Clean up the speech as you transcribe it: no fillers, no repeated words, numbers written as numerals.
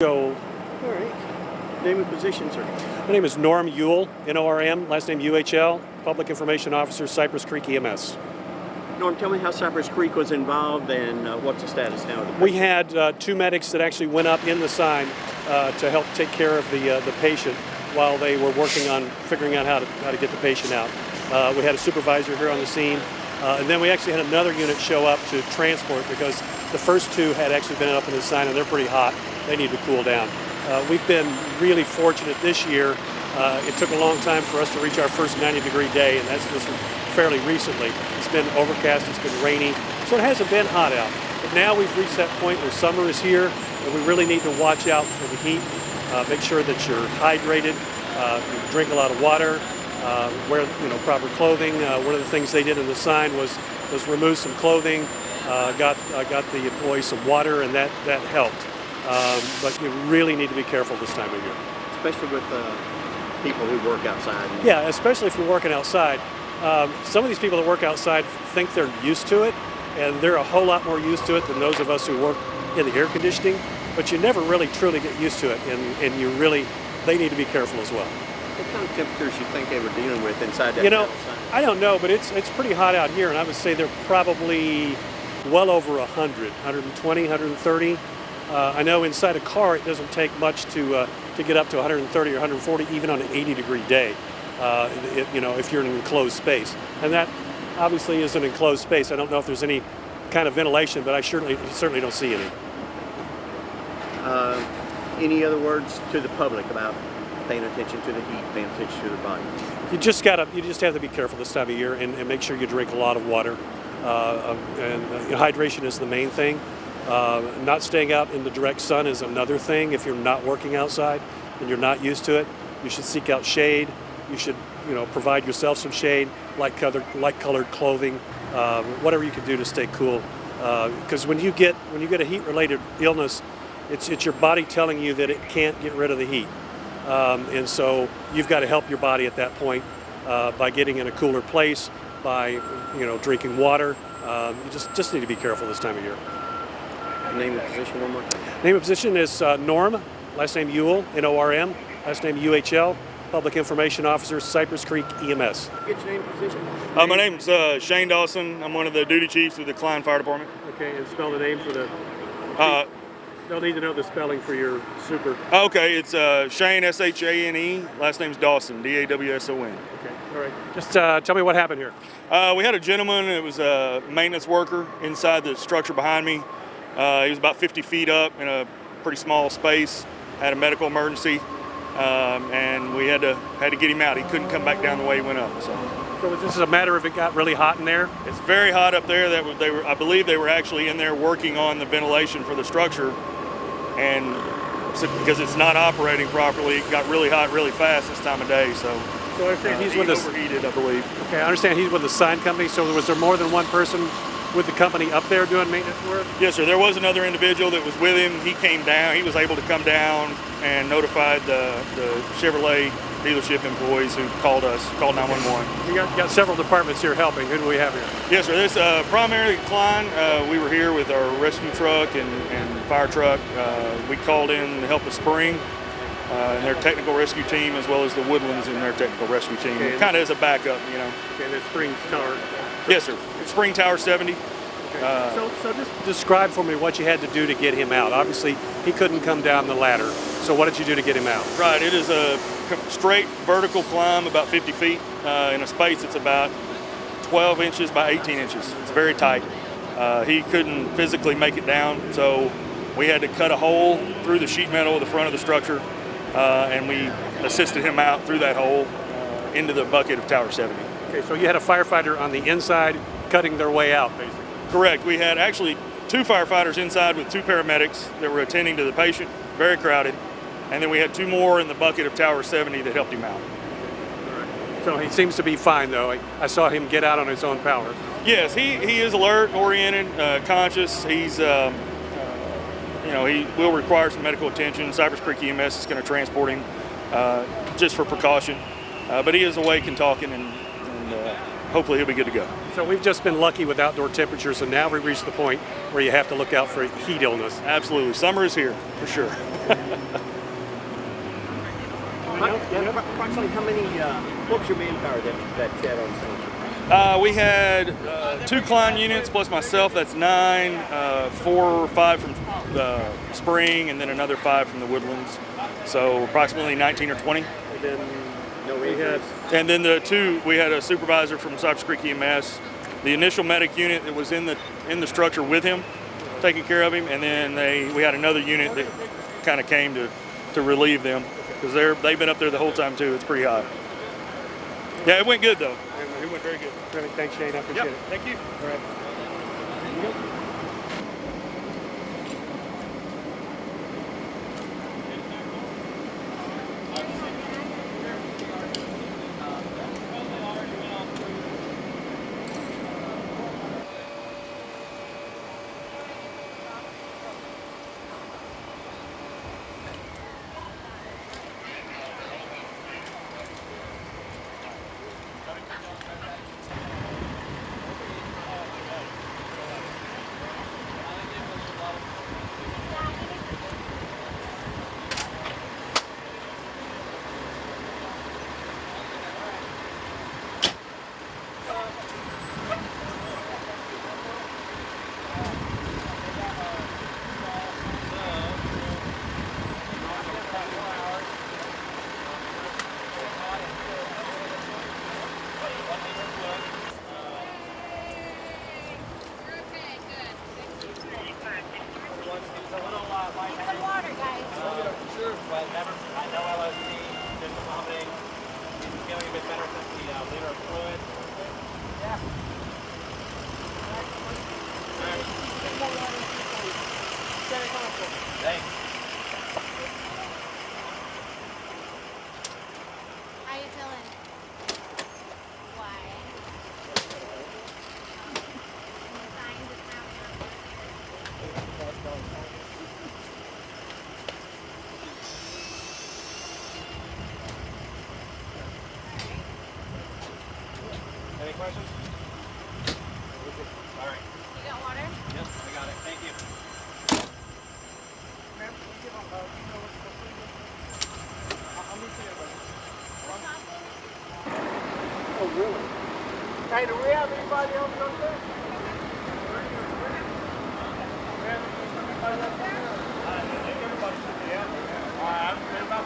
So, All right. Name and position, sir. my name is Norm Ewell, N-O-R-M, last name U-H-L, Public Information Officer, Cypress Creek EMS. Norm, tell me how Cypress Creek was involved and what's the status now of the We patient? had two medics that actually went up in the sign to help take care of the patient while they were working on figuring out how to get the patient out. We had a supervisor here on the scene, and then we actually had another unit show up to transport because the first two had actually been up in the sign and they're pretty hot. They need to cool down. We've been really fortunate this year. It took a long time for us to reach our first 90-degree day, and that's just fairly recently. It's been overcast, it's been rainy, so it hasn't been hot out. But now we've reached that point where summer is here, and we really need to watch out for the heat. Make sure that you're hydrated, you drink a lot of water, wear proper clothing. One of the things they did in the sign was remove some clothing, got the employees some water, and that helped. But you really need to be careful this time of year. Especially with people who work outside. Yeah, especially if you're working outside. Some of these people that work outside think they're used to it, and they're a whole lot more used to it than those of us who work in the air conditioning, but you never really truly get used to it, and they need to be careful as well. What kind of temperatures you think they were dealing with inside that sign? I don't know, but it's pretty hot out here, and I would say they're probably well over 100, 120, 130. I know inside a car it doesn't take much to get up to 130 or 140, even on an 80-degree day. If you're in an enclosed space, and that obviously is an enclosed space. I don't know if there's any kind of ventilation, but I certainly don't see any. Any other words to the public about paying attention to the heat, paying attention to their body? You just have to be careful this time of year and make sure you drink a lot of water. Hydration is the main thing. Not staying out in the direct sun is another thing. If you're not working outside and you're not used to it, you should seek out shade. You should, provide yourself some shade, light-colored clothing, whatever you can do to stay cool. Because when you get a heat-related illness, it's your body telling you that it can't get rid of the heat, and so you've got to help your body at that point by getting in a cooler place, by drinking water. You just need to be careful this time of year. Name and position one more time. Name and position is Norm, last name Ewell, N-O-R-M, last name U-H-L, Public Information Officer, Cypress Creek EMS. Get your name and position. My name's Shane Dawson. I'm one of the duty chiefs with the Klein Fire Department. Okay, and spell the name for the... They'll need to know the spelling for your super. Okay, it's Shane, S-H-A-N-E. Last name's Dawson, D-A-W-S-O-N. Okay, all right. Just tell me what happened here. We had a gentleman, it was a maintenance worker inside the structure behind me. He was about 50 feet up in a pretty small space, had a medical emergency, and we had to get him out. He couldn't come back down the way he went up. So was this a matter of it got really hot in there? It's very hot up there. I believe they were actually in there working on the ventilation for the structure, and because it's not operating properly, it got really hot really fast this time of day. So I understand he's overheated, I believe. Okay, I understand he's with the sign company. So was there more than one person with the company up there doing maintenance work? Yes, sir. There was another individual that was with him. He came down. He was able to come down and notified the Chevrolet dealership employees who called 911. You got several departments here helping. Who do we have here? Yes, sir. This primarily Klein. We were here with our rescue truck and fire truck. We called in to help the Spring and their technical rescue team, as well as the Woodlands and their technical rescue team. Okay, kind of as a backup, Okay, the Spring Tower. Yes, sir. Spring Tower 70. Okay. So just describe for me what you had to do to get him out. Obviously, he couldn't come down the ladder. So what did you do to get him out? Right. It is a straight vertical climb, about 50 feet, in a space that's about 12 inches by 18 inches. It's very tight. He couldn't physically make it down, so we had to cut a hole through the sheet metal of the front of the structure, and we assisted him out through that hole into the bucket of Tower 70. Okay, so you had a firefighter on the inside cutting their way out, basically. Correct. We had actually 2 firefighters inside with 2 paramedics that were attending to the patient, very crowded, and then we had 2 more in the bucket of Tower 70 that helped him out. All right. So he seems to be fine, though. I saw him get out on his own power. Yes, he is alert, oriented, conscious. He's, he will require some medical attention. Cypress Creek EMS is going to transport him just for precaution, but he is awake and talking, and hopefully he'll be good to go. So we've just been lucky with outdoor temperatures, and now we've reached the point where you have to look out for heat illness. Absolutely. Summer is here, for sure. Approximately how many, what was your manpower that had on scene? We had 2 Klein units plus myself, that's 9, 4 or 5 from the Spring, and then another 5 from the Woodlands. So approximately 19 or 20. And then no injuries? And then we had a supervisor from Cypress Creek EMS, the initial medic unit that was in the structure with him, taking care of him, and then we had another unit that kind of came to relieve them because they've been up there the whole time too. It's pretty hot. Yeah, it went good though. It went very good. Perfect. Thanks, Shane. I appreciate it. Thank you. All right. How you feeling? Why? Trying to sound Any questions? All right. You got water? Yep, I got it. Thank you. Oh, really? Hey, do we have anybody else up there? Everybody should be out there. All right, I'm about